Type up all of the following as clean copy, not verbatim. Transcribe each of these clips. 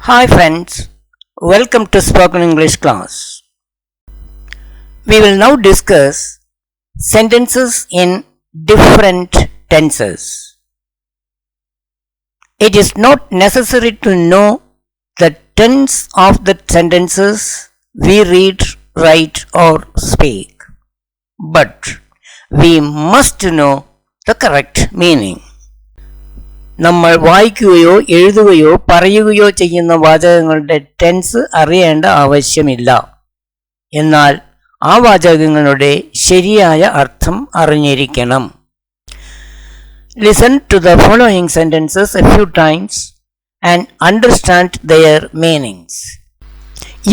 Hi friends, welcome to Spoken English class. We will now discuss sentences in different tenses. It is not necessary to know the tense of the sentences we read, write or speak, but we must know the correct meaning. നമ്മൾ വായിക്കുകയോ എഴുതുകയോ പറയുകയോ ചെയ്യുന്ന വാചകങ്ങളുടെ tense അറിയേണ്ട ആവശ്യമില്ല. എന്നാൽ ആ വാചകങ്ങളുടെ ശരിയായ അർത്ഥം അറിഞ്ഞിരിക്കണം. Listen to the following sentences a few times and understand their meanings.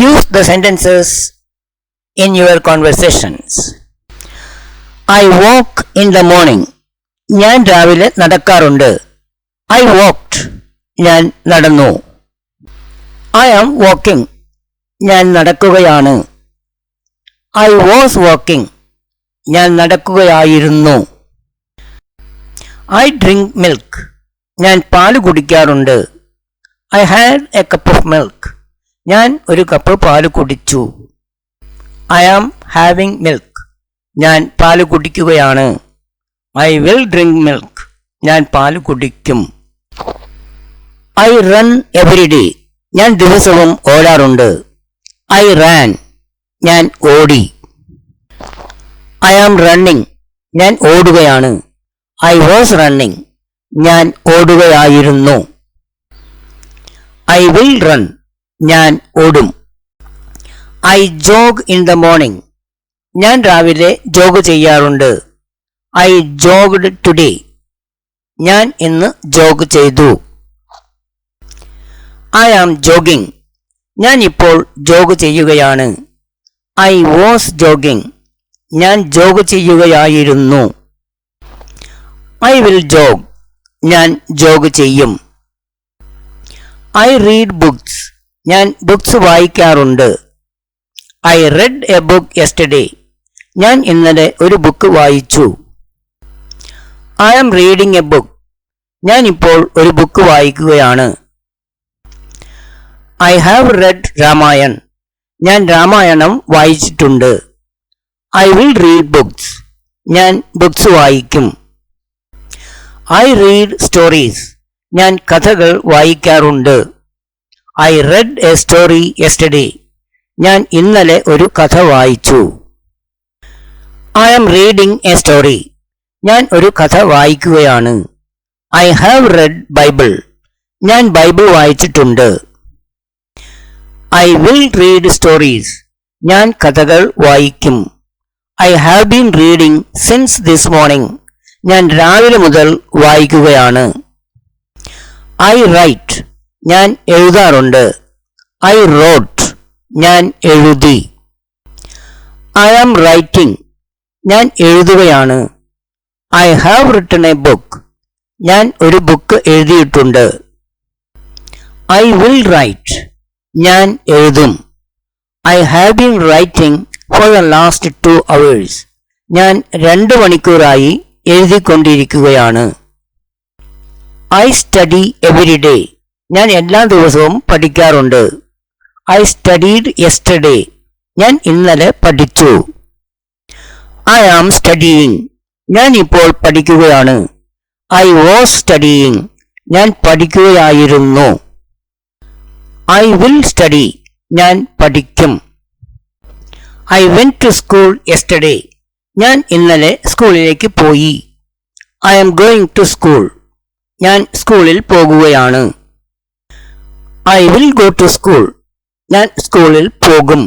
Use the sentences in your conversations. I walk in the morning. ഞാൻ രാവിലെ നടക്കാറുണ്ട്. I walked. ഞാൻ നടന്നു. I am walking. ഞാൻ നടക്കുകയാണ്. I was walking. ഞാൻ നടക്കുകയായിരുന്നു. I drink milk. ഞാൻ പാല് കുടിക്കാറുണ്ട്. I had a cup of milk. ഞാൻ ഒരു കപ്പ് പാല് കുടിച്ചു. I am having milk. ഞാൻ പാല് കുടിക്കുകയാണ്. I will drink milk. ഞാൻ പാല് കുടിക്കും. I run every day. ഞാൻ ദിവസവും ഓടാറുണ്ട്. I ran. ഞാൻ ഓടി. I am running. ഞാൻ ഓടുകയാണ്. I was running. ഞാൻ ഓടുകയായിരുന്നു. I will run. ഞാൻ ഓടും. I jog in the morning. ഞാൻ രാവിലെ ജോഗ് ചെയ്യാറുണ്ട്. I jogged today. ഞാൻ ഇന്ന് ജോഗ് ചെയ്തു. I am jogging. ഞാൻ ഇപ്പോൾ ജോഗ് ചെയ്യുകയാണ്. I was jogging. ഞാൻ ജോഗ് ചെയ്യുകയായിരുന്നു. I will jog. ഞാൻ ജോഗ് ചെയ്യും. I read books. ഞാൻ ബുക്സ് വായിക്കാറുണ്ട്. I read a book yesterday. ഞാൻ ഇന്നലെ ഒരു ബുക്ക് വായിച്ചു. I am reading a book. ഞാൻ ഇപ്പോൾ ഒരു ബുക്ക് വായിക്കുകയാണ്. I have read Ramayan. ഞാൻ രാമായണം വായിച്ചിട്ടുണ്ട്. I will read books. ഞാൻ ബുക്സ് വായിക്കും. I read stories. ഞാൻ കഥകൾ വായിക്കാറുണ്ട്. I read a story yesterday. ഞാൻ ഇന്നലെ ഒരു കഥ വായിച്ചു. I am reading a story. ഞാൻ ഒരു കഥ വായിക്കുകയാണ്. I have read Bible. ഞാൻ ബൈബിൾ വായിച്ചിട്ടുണ്ട്. I will read stories. ഞാൻ കഥകൾ വായിക്കും. I have been reading since this morning. ഞാൻ രാവിലെ മുതൽ വായിക്കുകയാണ്. I write. ഞാൻ എഴുതാറുണ്ട്. I wrote. ഞാൻ എഴുതി. I am writing. ഞാൻ എഴുതുകയാണ്. I have written a book. ഞാൻ ഒരു ബുക്ക് എഴുതിയിട്ടുണ്ട്. I will write. ഞാൻ എഴുതും. I have been writing for the last 2 hours. ഞാൻ 2 മണിക്കൂറായി എഴുതിക്കൊണ്ടിരിക്കുകയാണ്. I study every day. ഞാൻ എല്ലാ ദിവസവും പഠിക്കാറുണ്ട്. I studied yesterday. ഞാൻ ഇന്നലെ പഠിച്ചു. I am studying. ഞാൻ ഇപ്പോൾ പഠിക്കുകയാണ്. I was studying. ഞാൻ പഠിക്കുകയായിരുന്നു. I will study. ഞാൻ പഠിക്കും. I went to school yesterday. ഞാൻ ഇന്നലെ സ്കൂളിലേക്ക് പോയി. I am going to school. ഞാൻ സ്കൂളിൽ പോകുകയാണ്. I will go to school. ഞാൻ സ്കൂളിൽ പോകും.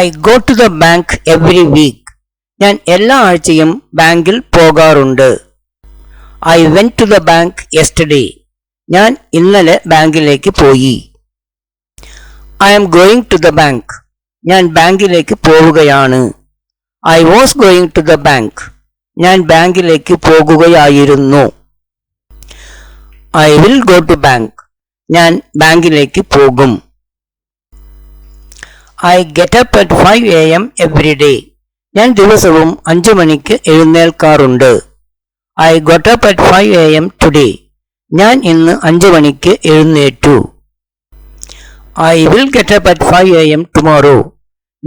I go to the bank every week. ഞാൻ എല്ലാ ആഴ്ചയും ബാങ്കിൽ പോകാറുണ്ട്. I went to the bank yesterday. ഞാൻ ഇന്നലെ ബാങ്കിലേക്ക് പോയി. I am going to the bank. ഞാൻ ബാങ്കിലേക്ക് പോവുകയാണ്. I was going to the bank. ഞാൻ ബാങ്കിലേക്ക് പോകുകയായിരുന്നു. I will go to bank. ഞാൻ ബാങ്കിലേക്ക് പോകും. I get up at 5 a.m. every day. ഞാൻ ദിവസവും 5 മണിക്ക് എഴുന്നേൽക്കാറുണ്ട്. I got up at 5 a.m. today. ഞാൻ ഇന്ന് 5 മണിക്ക് എഴുന്നേറ്റു. I will get up at 5 a.m. tomorrow.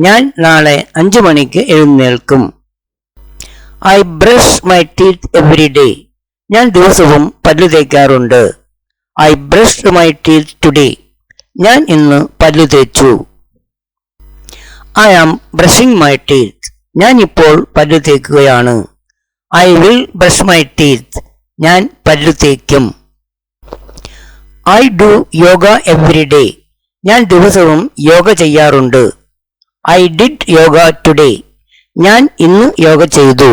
ഞാൻ നാളെ 5 മണിക്ക് എഴുന്നേൽക്കും. I brush my teeth every day. ഞാൻ ദിവസവും പല്ല് തേക്കാറുണ്ട്. I brushed my teeth today. ഞാൻ ഇന്ന് പല്ല് തേച്ചു. I am brushing my teeth. ഞാൻ ഇപ്പോൾ പല്ല് തേക്കുകയാണ്. I will brush my teeth. ഞാൻ പല്ല് തേക്കും. I do yoga every day. ഞാൻ ദിവസവും യോഗ ചെയ്യാറുണ്ട്. I did yoga today. ഞാൻ ഇന്ന് യോഗ ചെയ്തു.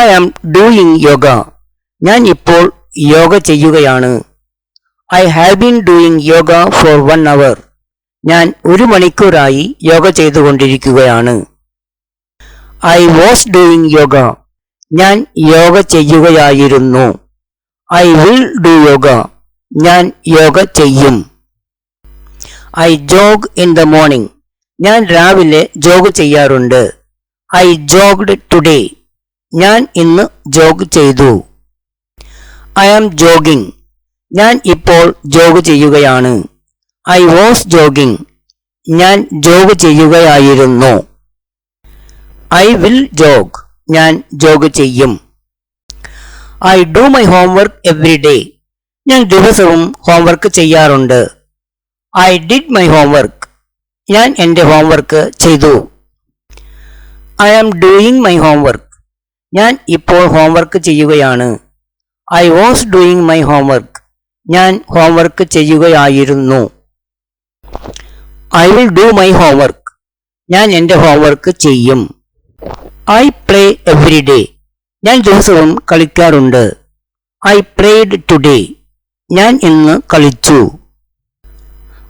I am doing yoga. ഞാൻ ഇപ്പോൾ യോഗ ചെയ്യുകയാണ്. I have been doing yoga for 1 hour. ഞാൻ 1 മണിക്കൂറായി യോഗ ചെയ്തുകൊണ്ടിരിക്കുകയാണ്. I was doing yoga. ഞാൻ യോഗ ചെയ്യുകയായിരുന്നു. I will do yoga. ഞാൻ യോഗ ചെയ്യും. I jog in the morning. ഞാൻ രാവിലെ ജോഗ് ചെയ്യാറുണ്ട്. I jogged today. ഞാൻ ഇന്ന് ജോഗ് ചെയ്തു. I am jogging. ഞാൻ ഇപ്പോൾ ജോഗ് ചെയ്യുകയാണ്. I was jogging. ഞാൻ ജോഗ് ചെയ്യുകയായിരുന്നു. I will jog. ഞാൻ ജോഗ് ചെയ്യും. I do my homework every day. ഞാൻ ദിവസവും ഹോംവർക്ക് ചെയ്യാറുണ്ട്. I did my homework. ഞാൻ എൻ്റെ ഹോംവർക്ക് ചെയ്തു. I am doing my homework. ഞാൻ ഇപ്പോൾ ഹോംവർക്ക് ചെയ്യുകയാണ്. I was doing my homework. ഞാൻ ഹോംവർക്ക് ചെയ്യുകയായിരുന്നു. I will do my homework. ഞാൻ എൻ്റെ ഹോംവർക്ക് ചെയ്യും. I play every day. ഞാൻ ദിവസവും കളിക്കാറുണ്ട്. I played today. ഞാൻ ഇന്ന് കളിച്ചു.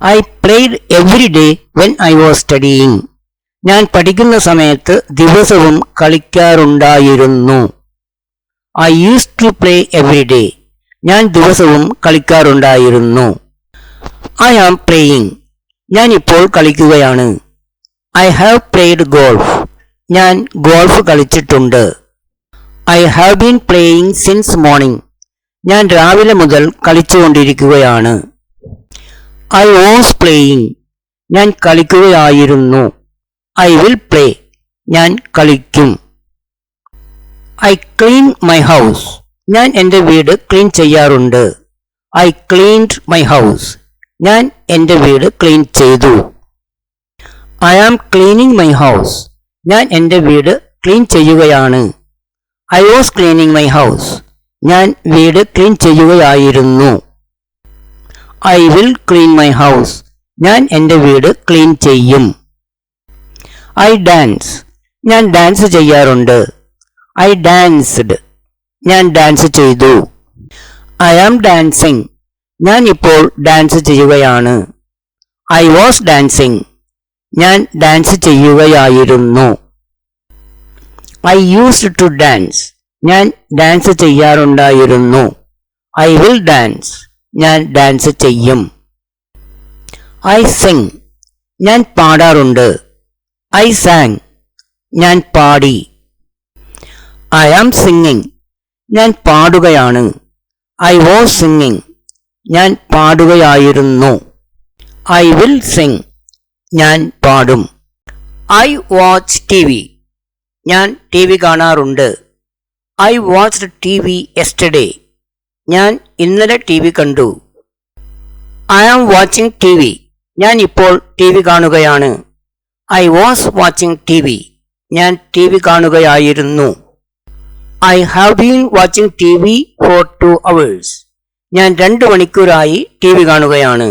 I played every day when I was studying. ഞാൻ പഠിക്കുന്ന സമയത്ത് ദിവസവും കളിക്കാറുണ്ടായിരുന്നു. I used to play every day. ഞാൻ ദിവസവും കളിക്കാറുണ്ടായിരുന്നു. I am playing. ഞാൻ ഇപ്പോൾ കളിക്കുകയാണ്. I have played golf. ഞാൻ ഗോൾഫ് കളിച്ചിട്ടുണ്ട്. I have been playing since morning. ഞാൻ രാവിലെ മുതൽ കളിച്ചുകൊണ്ടിരിക്കുകയാണ്. I was playing. ഞാൻ കളിക്കുകയായിരുന്നു. I will play. ഞാൻ കളിക്കും. I clean my house. ഞാൻ എൻ്റെ വീട് ക്ലീൻ ചെയ്യാറുണ്ട്. I cleaned my house. ഞാൻ എൻ്റെ വീട് ക്ലീൻ ചെയ്തു. I am cleaning my house. ഞാൻ എൻ്റെ വീട് ക്ലീൻ ചെയ്യുകയാണ്. I was cleaning my house. ഞാൻ വീട് ക്ലീൻ ചെയ്യുകയായിരുന്നു. I will clean my house. ഞാൻ എൻ്റെ വീട് ക്ലീൻ ചെയ്യും. I dance. ഞാൻ ഡാൻസ് ചെയ്യാറുണ്ട്. I danced. ഞാൻ ഡാൻസ് ചെയ്തു. I am dancing. ഞാൻ ഇപ്പോൾ ഡാൻസ് ചെയ്യുകയാണ്. I was dancing. ഞാൻ ഡാൻസ് ചെയ്യുകയായിരുന്നു. I used to dance. ഞാൻ ഡാൻസ് ചെയ്യാറുണ്ടായിരുന്നു. I will dance. ഞാൻ ഡാൻസ് ചെയ്യും. I sing. ഞാൻ പാടാറുണ്ട്. I sang. ഞാൻ പാടി. I am singing. ഞാൻ പാടുകയാണ്. I was singing. ഞാൻ പാടുകയായിരുന്നു. I will sing. ഞാൻ പാടും. I watch TV. ഞാൻ TV കാണാറുണ്ട്. I watched TV yesterday. ഞാൻ ഇന്നലെ TV കണ്ടു. I am watching TV. ഞാൻ ഇപ്പോൾ TV കാണുകയാണ്. I was watching TV. ഞാൻ TV കാണുകയായിരുന്നു. I have been watching TV for 2 hours. ഞാൻ 2 മണിക്കൂറായി TV കാണുകയാണ്.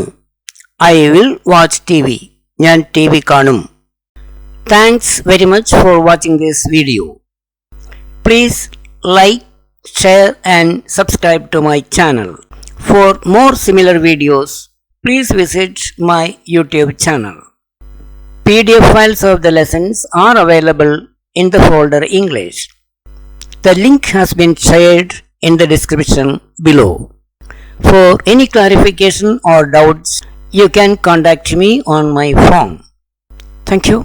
I will watch TV. ഞാൻ TV കാണും. Thanks very much for watching this video. Please like, share and subscribe to my channel. For more similar videos, please visit my YouTube channel. PDF files of the lessons are available in the folder English. The link has been shared in the description below. For any clarification or doubts, you can contact me on my phone. Thank you.